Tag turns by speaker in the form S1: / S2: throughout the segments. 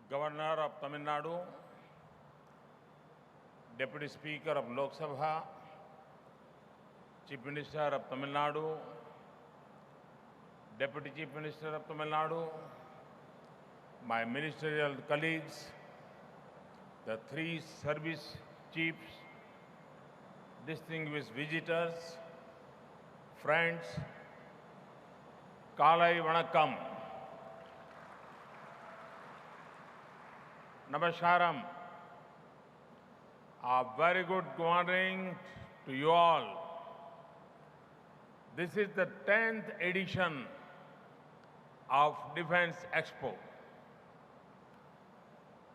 S1: Governor of Tamil Nadu, Deputy Speaker of Lok Sabha, Chief Minister of Tamil Nadu, Deputy Chief Minister of Tamil Nadu, my ministerial colleagues, the three service chiefs, distinguished visitors, friends, Kalai Vanakkam, Namaskaram, a very good morning to you all. This is the 10th edition of Defense Expo.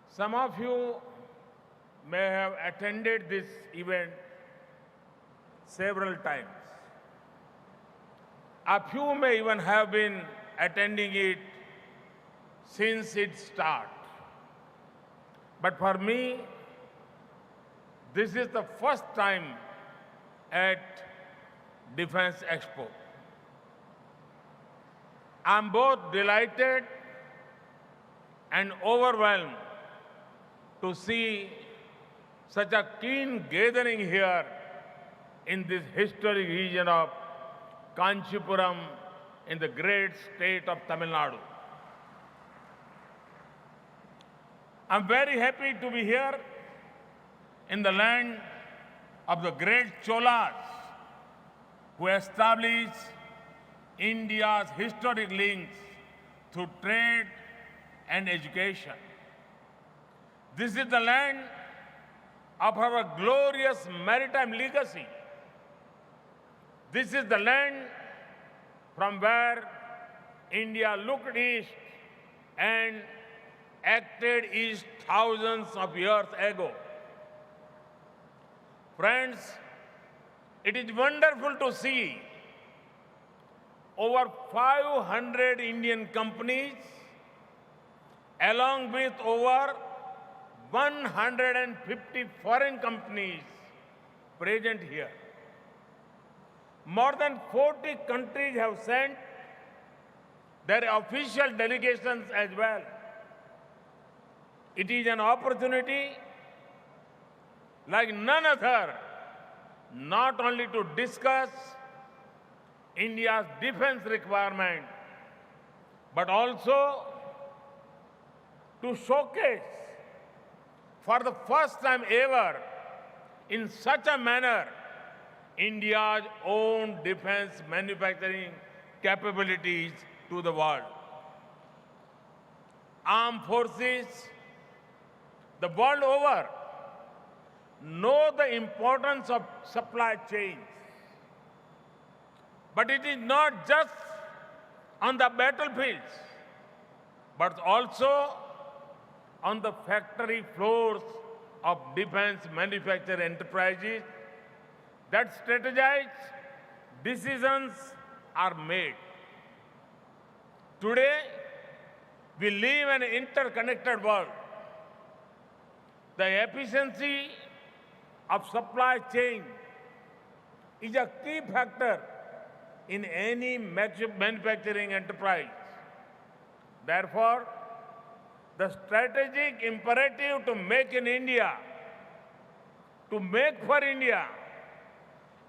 S1: Some of you may have attended this event several times. A few may even have been attending it since its start. But for me, this is the first time at Defense Expo. I'm both delighted and overwhelmed to see such a keen gathering here in this historic region of Kanchipuram in the great state of Tamil Nadu. I'm very happy to be here in the land of the great Cholas who established India's historic links through trade and education. This is the land of our glorious maritime legacy. This is the land from where India looked east and acted east thousands of years ago. Friends, it is wonderful to see over 500 Indian companies along with over 150 foreign companies present here. More than 40 countries have sent their official delegations as well. It is an opportunity like none other, not only to discuss India's defense requirement, but also to showcase for the first time ever in such a manner India's own defense manufacturing capabilities to the world. Armed forces the world over know the importance of supply chains. But it is not just on the battlefields, but also on the factory floors of defense manufacturing enterprises that strategized decisions are made. Today, we live in an interconnected world. The efficiency of supply chain is a key factor in any manufacturing enterprise. Therefore, the strategic imperative to make in India, to make for India,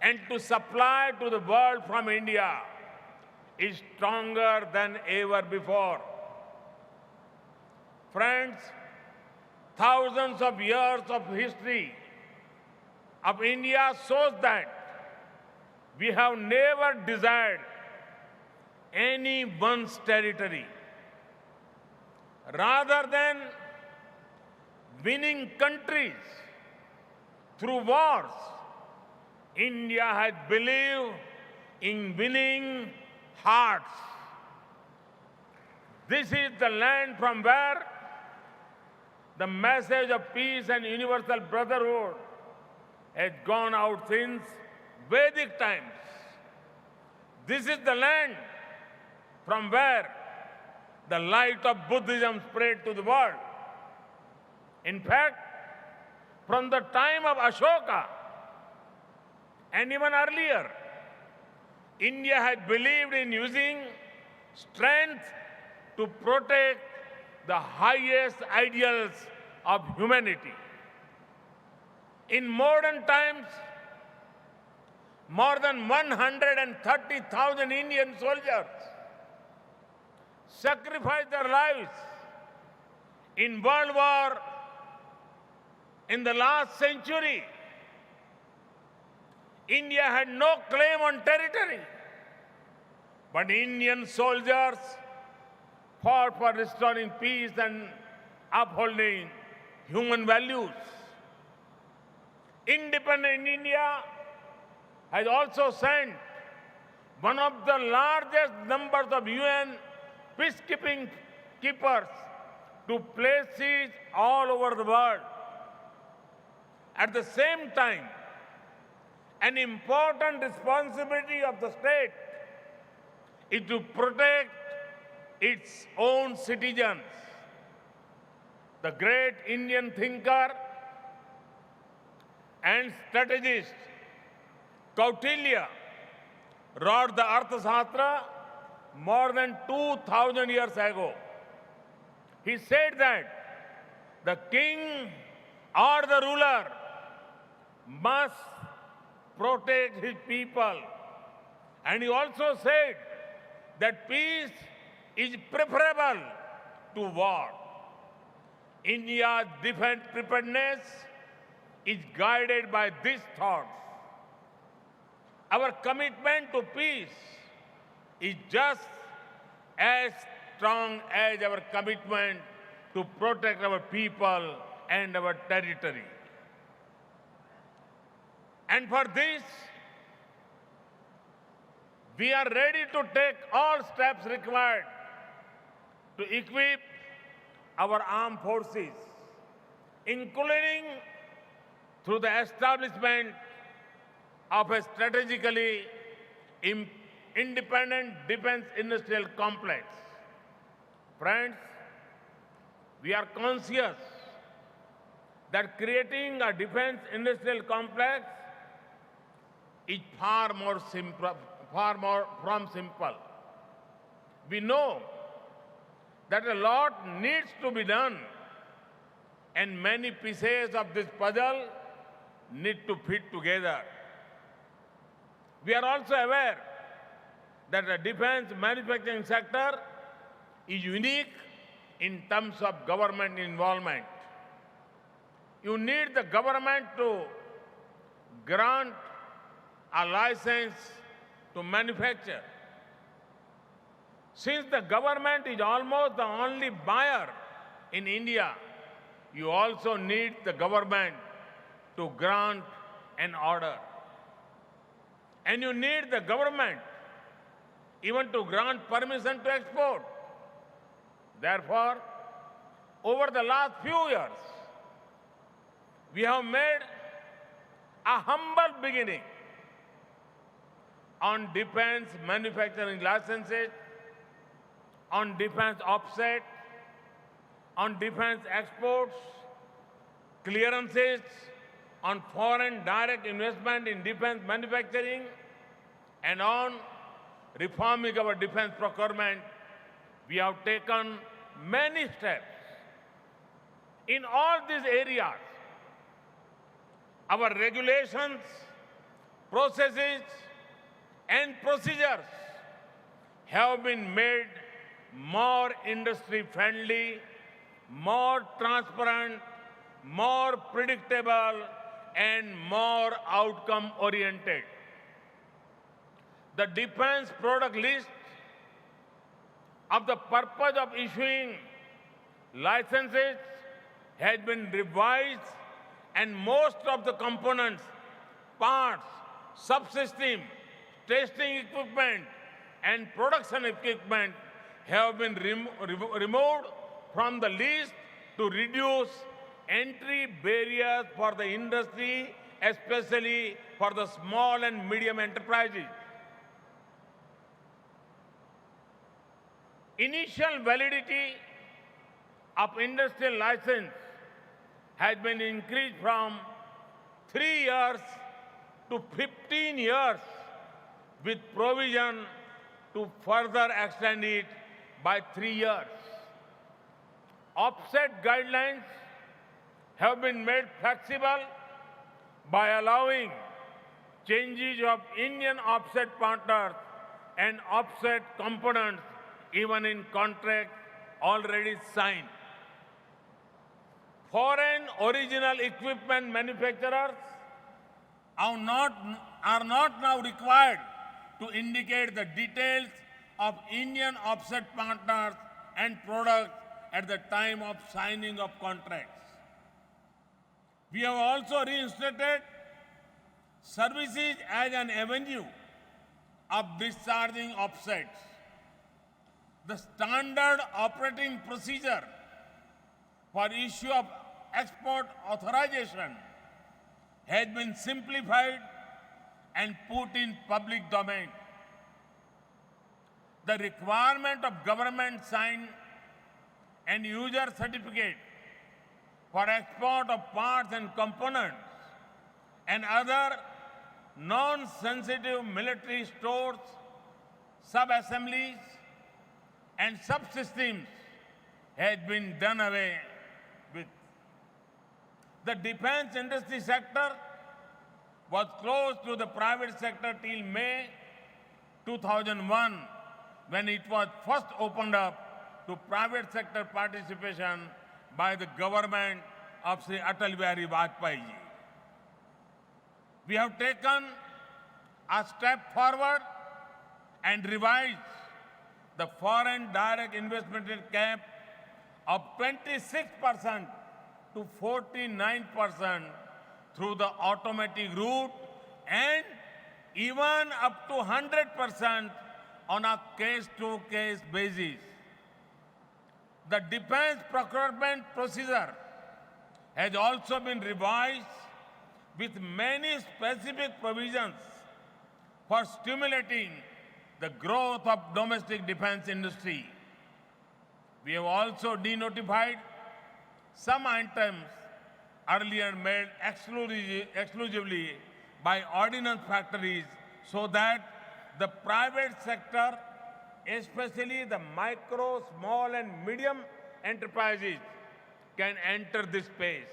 S1: and to supply to the world from India is stronger than ever before. Friends, thousands of years of history of India shows that we have never desired any one's territory. Rather than winning countries through wars, India has believed in winning hearts. This is the land from where the message of peace and universal brotherhood has gone out since Vedic times. This is the land from where the light of Buddhism spread to the world. In fact, from the time of Ashoka and even earlier, India had believed in using strength to protect the highest ideals of humanity. In modern times, more than 130,000 Indian soldiers sacrificed their lives in World War in the last century. India had no claim on territory, but Indian soldiers fought for restoring peace and upholding human values. Independent India has also sent one of the largest numbers of UN peacekeeping keepers to places all over the world. At the same time, an important responsibility of the state is to protect its own citizens. The great Indian thinker and strategist Kautilya wrote the Arthashastra more than 2,000 years ago. He said that the king or the ruler must protect his people. And he also said that peace is preferable to war. India's defense preparedness is guided by these thoughts. Our commitment to peace is just as strong as our commitment to protect our people and our territory. And for this, we are ready to take all steps required to equip our armed forces, including through the establishment of a strategically independent defense industrial complex. Friends, we are conscious that creating a defense industrial complex is far more from simple. We know that a lot needs to be done, and many pieces of this puzzle need to fit together. We are also aware that the defense manufacturing sector is unique in terms of government involvement. You need the government to grant a license to manufacture. Since the government is almost the only buyer in India, you also need the government to grant an order. And you need the government even to grant permission to export. Therefore, over the last few years, we have made a humble beginning on defense manufacturing licenses, on defense offset, on defense exports, clearances, on foreign direct investment in defense manufacturing, and on reforming our defense procurement. We have taken many steps. In all these areas, our regulations, processes, and procedures have been made more industry-friendly, more transparent, more predictable, and more outcome-oriented. The defense product list of the purpose of issuing licenses has been revised, and most of the components, parts, subsystem, testing equipment, and production equipment have been removed from the list to reduce entry barriers for the industry, especially for the small and medium enterprises. Initial validity of industrial license has been increased from 3 years to 15 years, with provision to further extend it by 3 years. Offset guidelines have been made flexible by allowing changes of Indian offset partners and offset components even in contracts already signed. Foreign original equipment manufacturers are not now required to indicate the details of Indian offset partners and products at the time of signing of contracts. We have also reinstated services as an avenue of discharging offsets. The standard operating procedure for issue of export authorization has been simplified and put in public domain. The requirement of government sign and user certificate for export of parts and components and other non-sensitive military stores, sub-assemblies and subsystems has been done away with. The defense industry sector was closed to the private sector till May 2001, when it was first opened up to private sector participation by the government of Sri Atal Bihari Vajpayee ji. We have taken a step forward and revised the foreign direct investment cap of 26% to 49% through the automatic route and even up to 100% on a case-to-case basis. The defense procurement procedure has also been revised with many specific provisions for stimulating the growth of domestic defense industry. We have also denotified some items earlier made exclusively by ordnance factories so that the private sector, especially the micro, small and medium enterprises, can enter this space.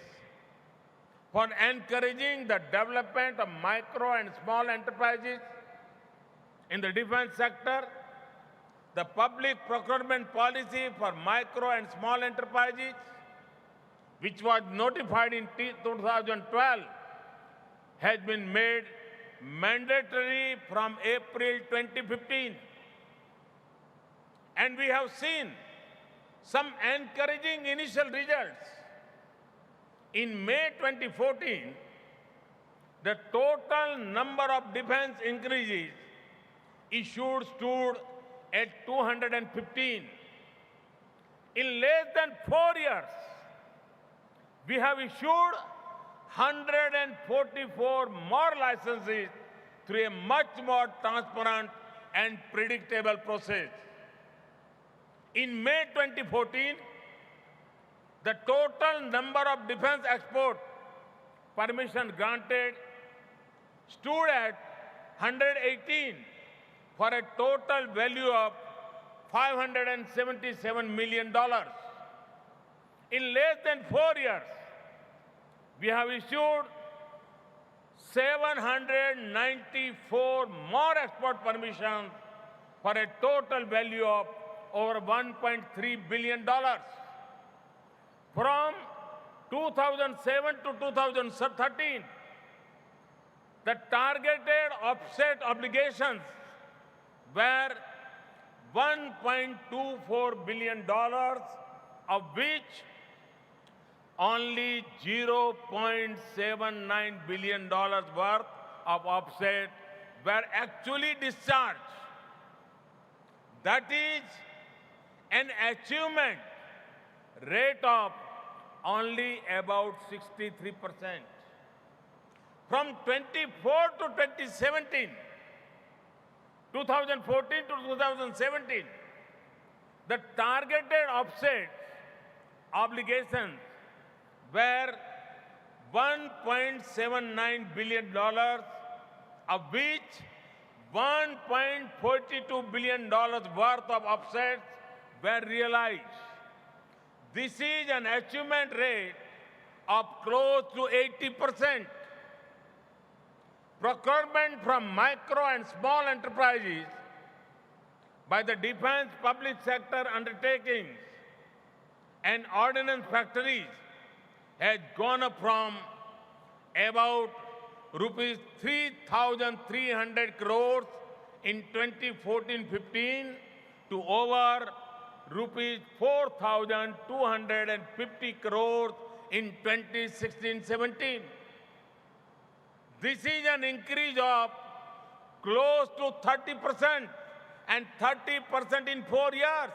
S1: For encouraging the development of micro and small enterprises in the defense sector, the public procurement policy for micro and small enterprises, which was notified in 2012, has been made mandatory from April 2015. And we have seen some encouraging initial results. In May 2014, the total number of defense increases issued stood at 215. In less than 4 years, we have issued 144 more licenses through a much more transparent and predictable process. In May 2014, the total number of defense export permission granted stood at 118 for a total value of $577 million. In less than 4 years, we have issued 794 more export permissions for a total value of over $1.3 billion. From 2007 to 2013, the targeted offset obligations were $1.24 billion, of which only $0.79 billion worth of offset were actually discharged. That is an achievement rate of only about 63%. From 24 to 2017, 2014 to 2017, the targeted offset obligations were $1.79 billion, of which $1.42 billion worth of offsets were realized. This is an achievement rate of close to 80%. Procurement from micro and small enterprises by the defense public sector undertakings and ordnance factories has gone up from about rupees 3,300 crores in 2014-15 to over rupees 4,250 crores in 2016-17. This is an increase of close to 30% and 30% in 4 years.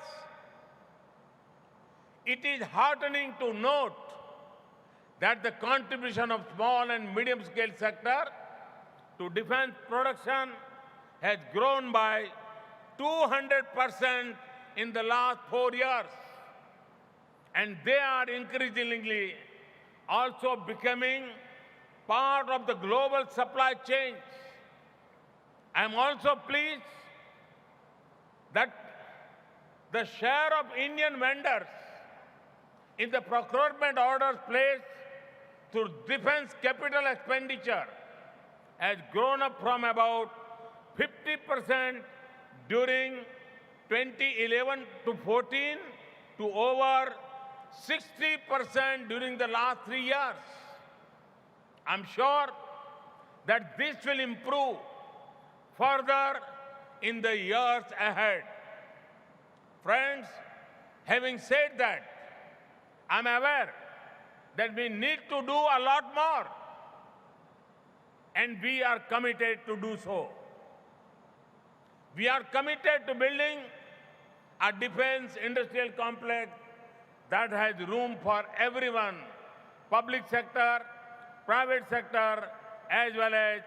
S1: It is heartening to note that the contribution of small and medium-scale sector to defense production has grown by 200% in the last 4 years. And they are increasingly also becoming part of the global supply chains. I am also pleased that the share of Indian vendors in the procurement orders placed through defense capital expenditure has grown up from about 50% during 2011 to 14 to over 60% during the last 3 years. I'm sure that this will improve further in the years ahead. Friends, having said that, I'm aware that we need to do a lot more, and we are committed to do so. We are committed to building a defense industrial complex that has room for everyone, public sector, private sector, as well as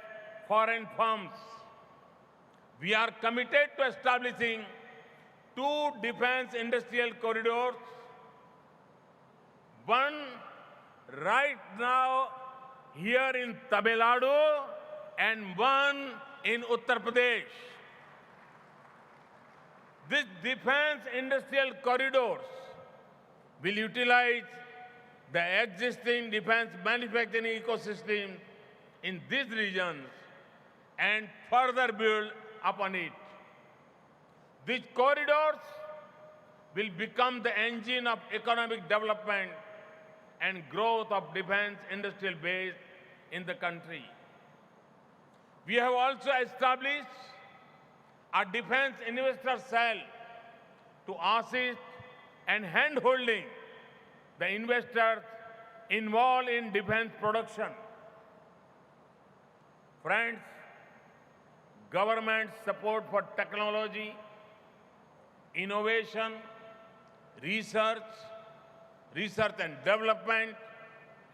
S1: foreign firms. We are committed to establishing 2 defense industrial corridors, one right now here in Tamil Nadu and one in Uttar Pradesh. These defense industrial corridors will utilize the existing defense manufacturing ecosystem in these regions and further build upon it. These corridors will become the engine of economic development and growth of defense industrial base in the country. We have also established a defense investor cell to assist and hand-holding the investors involved in defense production. Friends, government support for technology, innovation, research and development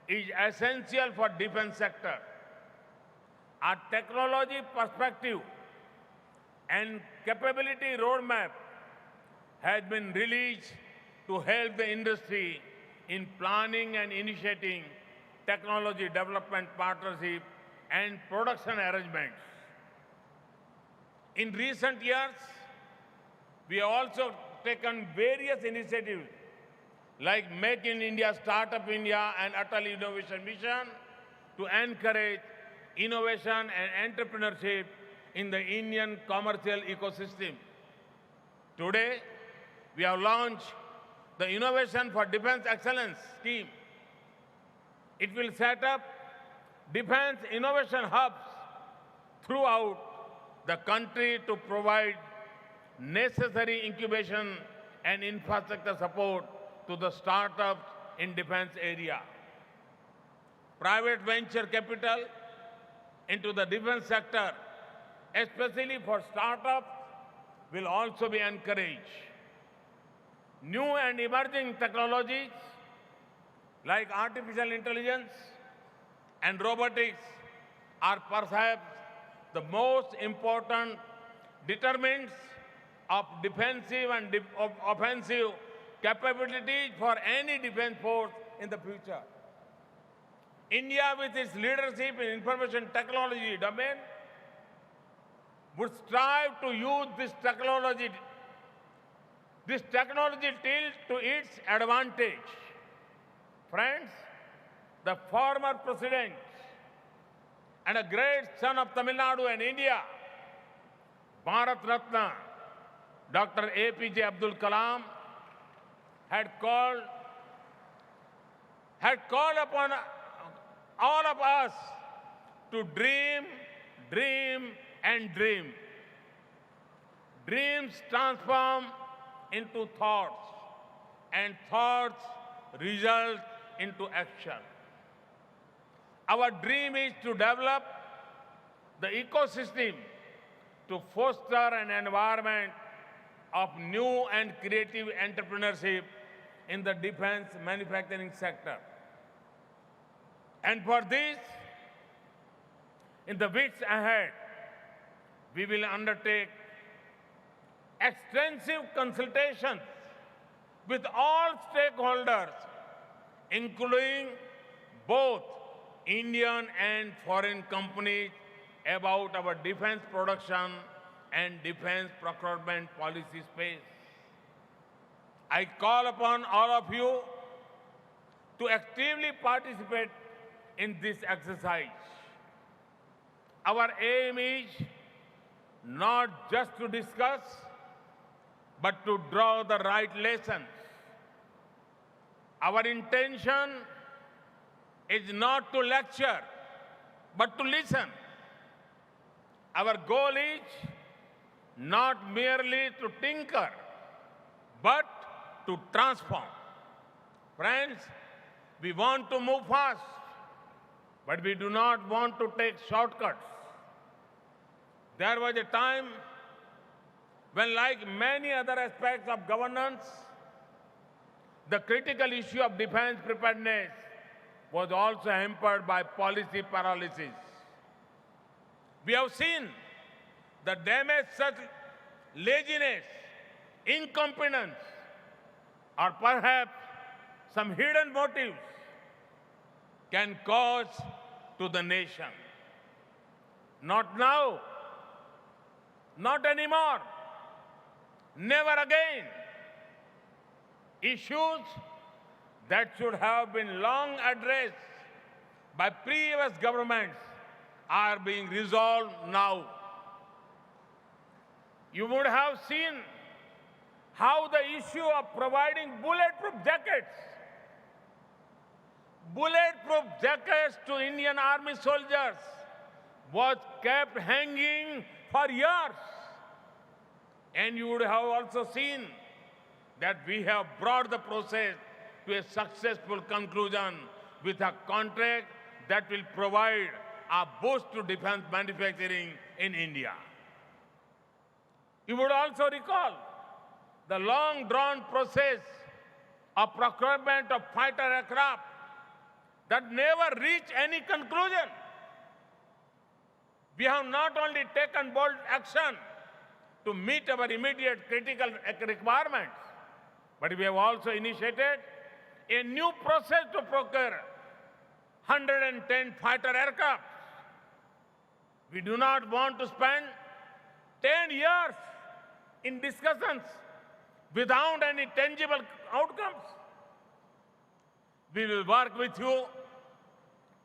S1: is essential for defense sector. Our technology perspective and capability roadmap has been released to help the industry in planning and initiating technology development partnership and production arrangements. In recent years, we have also taken various initiatives like Make in India, Startup India, and Atal Innovation Mission to encourage innovation and entrepreneurship in the Indian commercial ecosystem. Today, we have launched the Innovation for Defense Excellence scheme. It will set up defense innovation hubs throughout the country to provide necessary incubation and infrastructure support to the startups in defense area. Private venture capital into the defense sector, especially for startups, will also be encouraged. New and emerging technologies like artificial intelligence and robotics are perhaps the most important determinants of defensive and offensive capabilities for any defense force in the future. India, with its leadership in information technology domain, would strive to use this technology this technology tilts to its advantage. Friends, the former president and a great son of Tamil Nadu and India, Bharat Ratna, Dr. APJ Abdul Kalam, had called upon all of us to dream, dream, and dream. Dreams transform into thoughts, and thoughts result into action. Our dream is to develop the ecosystem to foster an environment of new and creative entrepreneurship in the defense manufacturing sector. And for this, in the weeks ahead, we will undertake extensive consultations with all stakeholders, including both Indian and foreign companies, about our defense production and defense procurement policy space. I call upon all of you to actively participate in this exercise. Our aim is not just to discuss, but to draw the right lessons. Our intention is not to lecture, but to listen. Our goal is not merely to tinker, but to transform. Friends, we want to move fast, but we do not want to take shortcuts. There was a time when, like many other aspects of governance, the critical issue of defense preparedness was also hampered by policy paralysis. We have seen the damage such laziness, incompetence, or perhaps some hidden motives can cause to the nation. Not now, not anymore, never again. Issues that should have been long addressed by previous governments are being resolved now. You would have seen how the issue of providing bulletproof jackets to Indian Army soldiers was kept hanging for years. And you would have also seen that we have brought the process to a successful conclusion with a contract that will provide a boost to defense manufacturing in India. You would also recall the long-drawn process of procurement of fighter aircraft that never reached any conclusion. We have not only taken bold action to meet our immediate critical requirements, but we have also initiated a new process to procure 110 fighter aircraft. We do not want to spend 10 years in discussions without any tangible outcomes. We will work with you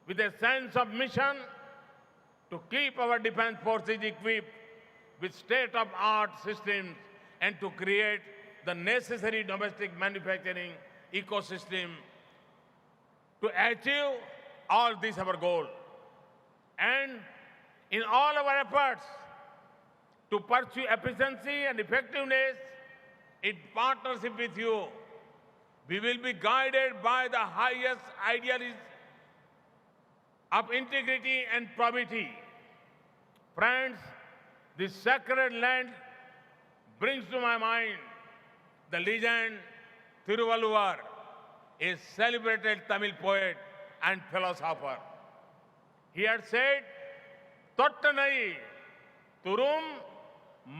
S1: with a sense of mission to keep our defense forces equipped with state-of-the-art systems and to create the necessary domestic manufacturing ecosystem to achieve all this our goal. And in all our efforts to pursue efficiency and effectiveness in partnership with you, we will be guided by the highest ideals of integrity and probity. Friends, this sacred land brings to my mind the legend Thiruvalluvar, a celebrated Tamil poet and philosopher. He had said, "Tottanai turum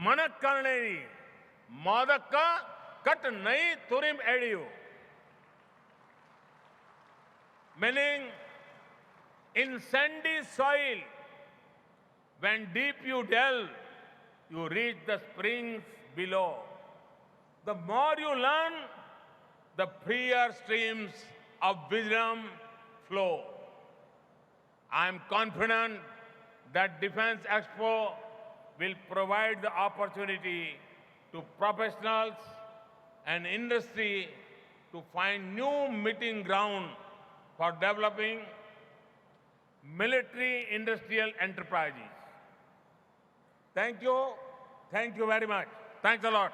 S1: manakkarnai madakka katnai turim ediyu." Meaning, in sandy soil, when deep you delve, you reach the springs below. The more you learn, the freer streams of wisdom flow. I am confident that Defense Expo will provide the opportunity to professionals and industry to find new meeting ground for developing military industrial enterprises. Thank you. Thank you very much. Thanks a lot.